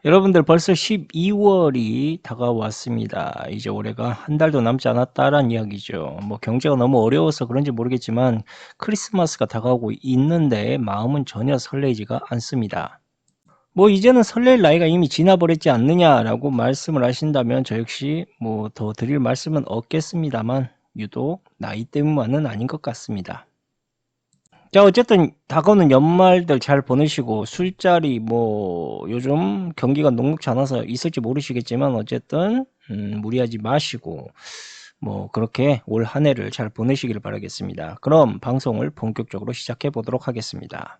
여러분들 벌써 12월이 다가왔습니다. 이제 올해가 한 달도 남지 않았다라는 이야기죠. 뭐 경제가 너무 어려워서 그런지 모르겠지만 크리스마스가 다가오고 있는데 마음은 전혀 설레지가 않습니다. 뭐 이제는 설렐 나이가 이미 지나버렸지 않느냐라고 말씀을 하신다면 저 역시 뭐 더 드릴 말씀은 없겠습니다만 유독 나이 때문만은 아닌 것 같습니다. 자, 어쨌든 다가오는 연말들 잘 보내시고 술자리 뭐 요즘 경기가 녹록지 않아서 있을지 모르시겠지만 어쨌든 무리하지 마시고 뭐 그렇게 올 한 해를 잘 보내시길 바라겠습니다. 그럼 방송을 본격적으로 시작해 보도록 하겠습니다.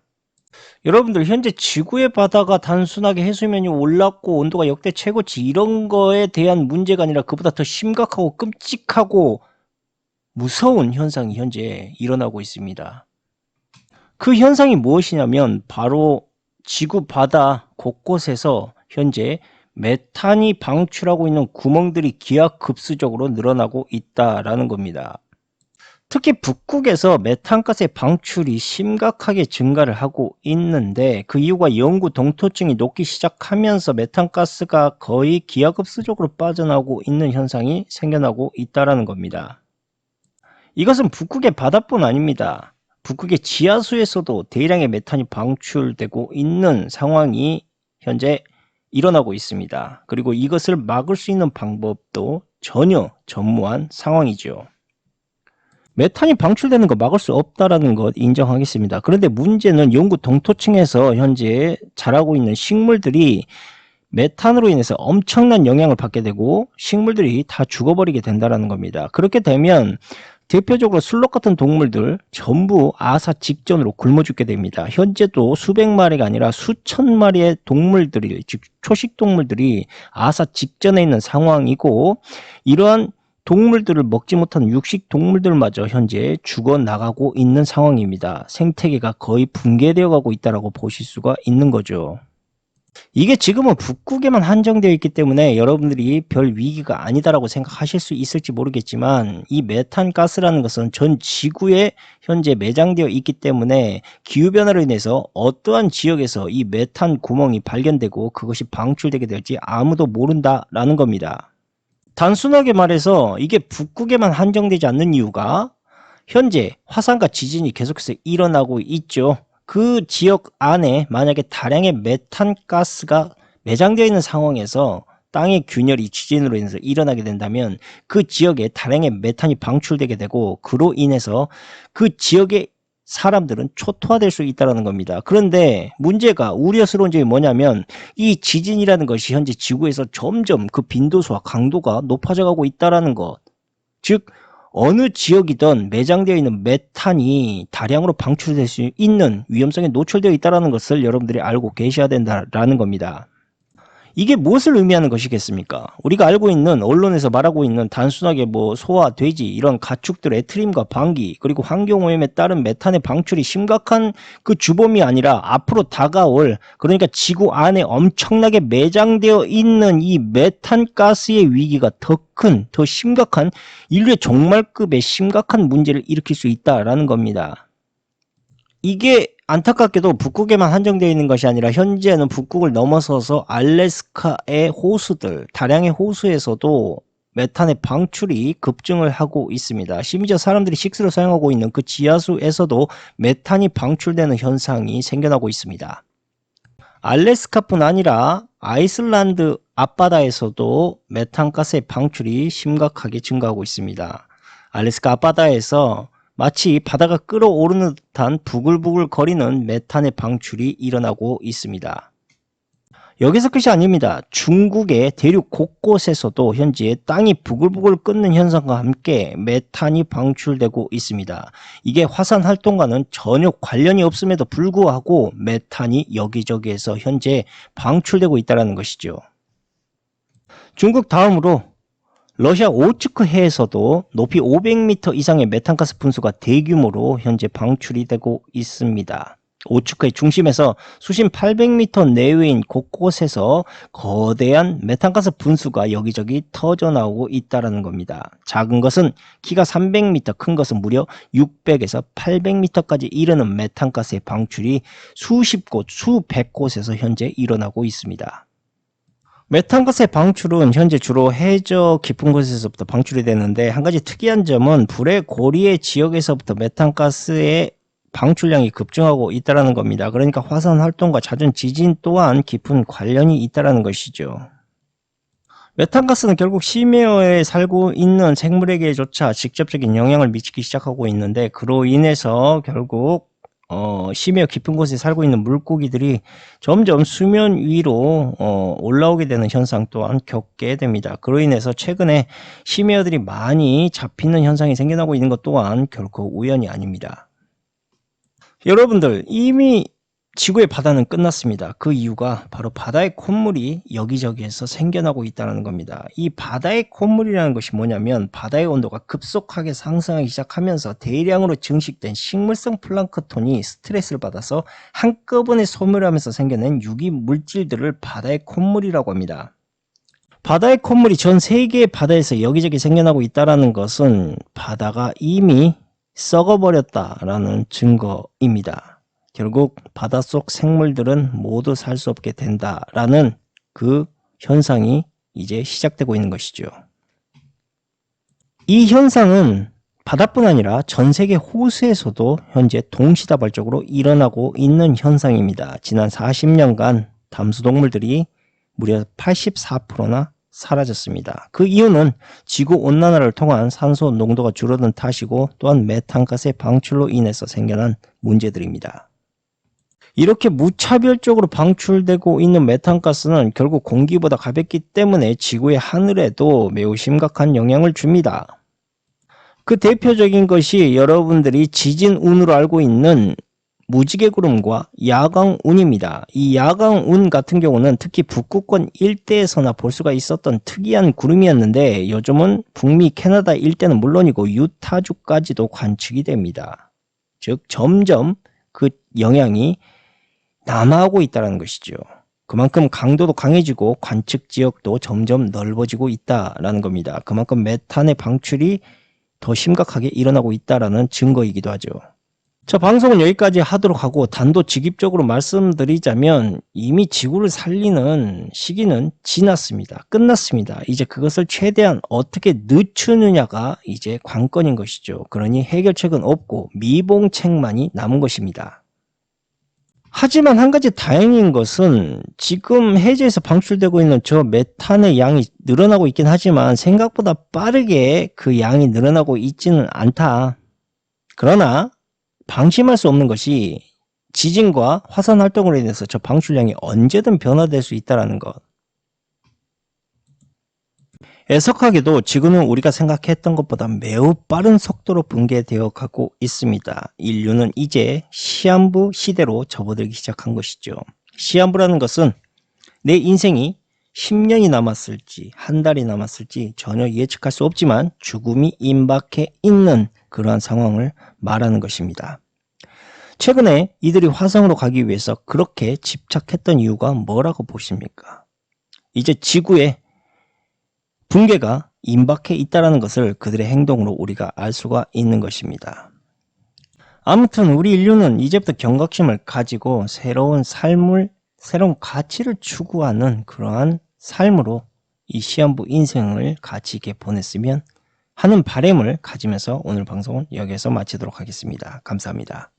여러분들 현재 지구의 바다가 단순하게 해수면이 올랐고 온도가 역대 최고치 이런 거에 대한 문제가 아니라 그보다 더 심각하고 끔찍하고 무서운 현상이 현재 일어나고 있습니다. 그 현상이 무엇이냐면 바로 지구 바다 곳곳에서 현재 메탄이 방출하고 있는 구멍들이 기하급수적으로 늘어나고 있다라는 겁니다. 특히 북극에서 메탄가스의 방출이 심각하게 증가를 하고 있는데 그 이유가 영구 동토층이 녹기 시작하면서 메탄가스가 거의 기하급수적으로 빠져나오고 있는 현상이 생겨나고 있다는 겁니다. 이것은 북극의 바다뿐 아닙니다. 북극의 지하수에서도 대량의 메탄이 방출되고 있는 상황이 현재 일어나고 있습니다. 그리고 이것을 막을 수 있는 방법도 전혀 전무한 상황이죠. 메탄이 방출되는 거 막을 수 없다는 것 인정하겠습니다. 그런데 문제는 영구 동토층에서 현재 자라고 있는 식물들이 메탄으로 인해서 엄청난 영향을 받게 되고 식물들이 다 죽어버리게 된다는 겁니다. 그렇게 되면 대표적으로 술록 같은 동물들 전부 아사 직전으로 굶어 죽게 됩니다. 현재도 수백 마리가 아니라 수천 마리의 동물들이, 즉 초식 동물들이 아사 직전에 있는 상황이고 이러한 동물들을 먹지 못한 육식 동물들마저 현재 죽어나가고 있는 상황입니다. 생태계가 거의 붕괴되어 가고 있다고 보실 수가 있는 거죠. 이게 지금은 북극에만 한정되어 있기 때문에 여러분들이 별 위기가 아니다라고 생각하실 수 있을지 모르겠지만 이 메탄 가스라는 것은 전 지구에 현재 매장되어 있기 때문에 기후변화로 인해서 어떠한 지역에서 이 메탄 구멍이 발견되고 그것이 방출되게 될지 아무도 모른다라는 겁니다. 단순하게 말해서 이게 북극에만 한정되지 않는 이유가 현재 화산과 지진이 계속해서 일어나고 있죠. 그 지역 안에 만약에 다량의 메탄가스가 매장되어 있는 상황에서 땅의 균열이 지진으로 인해서 일어나게 된다면 그 지역에 다량의 메탄이 방출되게 되고 그로 인해서 그 지역의 사람들은 초토화될 수 있다는 겁니다. 그런데 문제가 우려스러운 점이 뭐냐면 이 지진이라는 것이 현재 지구에서 점점 그 빈도수와 강도가 높아져 가고 있다는 것. 즉 어느 지역이든 매장되어 있는 메탄이 다량으로 방출될 수 있는 위험성에 노출되어 있다는 것을 여러분들이 알고 계셔야 된다는 겁니다. 이게 무엇을 의미하는 것이겠습니까? 우리가 알고 있는 언론에서 말하고 있는 단순하게 뭐 소와 돼지 이런 가축들의 트림과 방기 그리고 환경오염에 따른 메탄의 방출이 심각한 그 주범이 아니라 앞으로 다가올 그러니까 지구 안에 엄청나게 매장되어 있는 이 메탄가스의 위기가 더 큰, 더 심각한 인류의 종말급의 심각한 문제를 일으킬 수 있다는 겁니다. 이게 안타깝게도 북극에만 한정되어 있는 것이 아니라 현재는 북극을 넘어서서 알래스카의 호수들, 다량의 호수에서도 메탄의 방출이 급증을 하고 있습니다. 심지어 사람들이 식수로 사용하고 있는 그 지하수에서도 메탄이 방출되는 현상이 생겨나고 있습니다. 알래스카뿐 아니라 아이슬란드 앞바다에서도 메탄가스의 방출이 심각하게 증가하고 있습니다. 알래스카 앞바다에서 마치 바다가 끓어오르는 듯한 부글부글 거리는 메탄의 방출이 일어나고 있습니다. 여기서 끝이 아닙니다. 중국의 대륙 곳곳에서도 현재 땅이 부글부글 끓는 현상과 함께 메탄이 방출되고 있습니다. 이게 화산 활동과는 전혀 관련이 없음에도 불구하고 메탄이 여기저기에서 현재 방출되고 있다는 것이죠. 중국 다음으로 러시아 오츠크 해에서도 높이 500m 이상의 메탄가스 분수가 대규모로 현재 방출이 되고 있습니다. 오츠크의 중심에서 수심 800m 내외인 곳곳에서 거대한 메탄가스 분수가 여기저기 터져나오고 있다는 겁니다. 작은 것은 키가 300m, 큰 것은 무려 600에서 800m까지 이르는 메탄가스의 방출이 수십 곳, 수백 곳에서 현재 일어나고 있습니다. 메탄가스의 방출은 현재 주로 해저 깊은 곳에서부터 방출이 되는데, 한 가지 특이한 점은 불의 고리의 지역에서부터 메탄가스의 방출량이 급증하고 있다는 겁니다. 그러니까 화산 활동과 잦은 지진 또한 깊은 관련이 있다는 것이죠. 메탄가스는 결국 심해어에 살고 있는 생물에게조차 직접적인 영향을 미치기 시작하고 있는데, 그로 인해서 결국 심해어 깊은 곳에 살고 있는 물고기들이 점점 수면 위로 올라오게 되는 현상 또한 겪게 됩니다. 그로 인해서 최근에 심해어들이 많이 잡히는 현상이 생겨나고 있는 것 또한 결코 우연이 아닙니다. 여러분들, 이미 지구의 바다는 끝났습니다. 그 이유가 바로 바다의 콧물이 여기저기에서 생겨나고 있다는 겁니다. 이 바다의 콧물이라는 것이 뭐냐면, 바다의 온도가 급속하게 상승하기 시작하면서 대량으로 증식된 식물성 플랑크톤이 스트레스를 받아서 한꺼번에 소멸하면서 생겨낸 유기 물질들을 바다의 콧물이라고 합니다. 바다의 콧물이 전 세계의 바다에서 여기저기 생겨나고 있다는 것은 바다가 이미 썩어버렸다라는 증거입니다. 결국 바닷속 생물들은 모두 살 수 없게 된다라는 그 현상이 이제 시작되고 있는 것이죠. 이 현상은 바다뿐 아니라 전 세계 호수에서도 현재 동시다발적으로 일어나고 있는 현상입니다. 지난 40년간 담수동물들이 무려 84%나 사라졌습니다. 그 이유는 지구온난화를 통한 산소 농도가 줄어든 탓이고, 또한 메탄가스의 방출로 인해서 생겨난 문제들입니다. 이렇게 무차별적으로 방출되고 있는 메탄가스는 결국 공기보다 가볍기 때문에 지구의 하늘에도 매우 심각한 영향을 줍니다. 그 대표적인 것이 여러분들이 지진운으로 알고 있는 무지개구름과 야광운입니다. 이 야광운 같은 경우는 특히 북극권 일대에서나 볼 수가 있었던 특이한 구름이었는데, 요즘은 북미 캐나다 일대는 물론이고 유타주까지도 관측이 됩니다. 즉 점점 그 영향이 남하하고 있다는 것이죠. 그만큼 강도도 강해지고 관측 지역도 점점 넓어지고 있다는 겁니다. 그만큼 메탄의 방출이 더 심각하게 일어나고 있다는 증거이기도 하죠. 자, 방송은 여기까지 하도록 하고, 단도직입적으로 말씀드리자면 이미 지구를 살리는 시기는 지났습니다. 끝났습니다. 이제 그것을 최대한 어떻게 늦추느냐가 이제 관건인 것이죠. 그러니 해결책은 없고 미봉책만이 남은 것입니다. 하지만 한 가지 다행인 것은, 지금 해저에서 방출되고 있는 저 메탄의 양이 늘어나고 있긴 하지만 생각보다 빠르게 그 양이 늘어나고 있지는 않다. 그러나 방심할 수 없는 것이, 지진과 화산 활동으로 인해서 저 방출량이 언제든 변화될 수 있다는 것. 애석하게도 지구는 우리가 생각했던 것보다 매우 빠른 속도로 붕괴되어 가고 있습니다. 인류는 이제 시한부 시대로 접어들기 시작한 것이죠. 시한부라는 것은 내 인생이 10년이 남았을지 한 달이 남았을지 전혀 예측할 수 없지만 죽음이 임박해 있는 그러한 상황을 말하는 것입니다. 최근에 이들이 화성으로 가기 위해서 그렇게 집착했던 이유가 뭐라고 보십니까? 이제 지구에 붕괴가 임박해 있다는 것을 그들의 행동으로 우리가 알 수가 있는 것입니다. 아무튼 우리 인류는 이제부터 경각심을 가지고 새로운 가치를 추구하는 그러한 삶으로 이 시한부 인생을 가치 있게 보냈으면 하는 바람을 가지면서 오늘 방송은 여기에서 마치도록 하겠습니다. 감사합니다.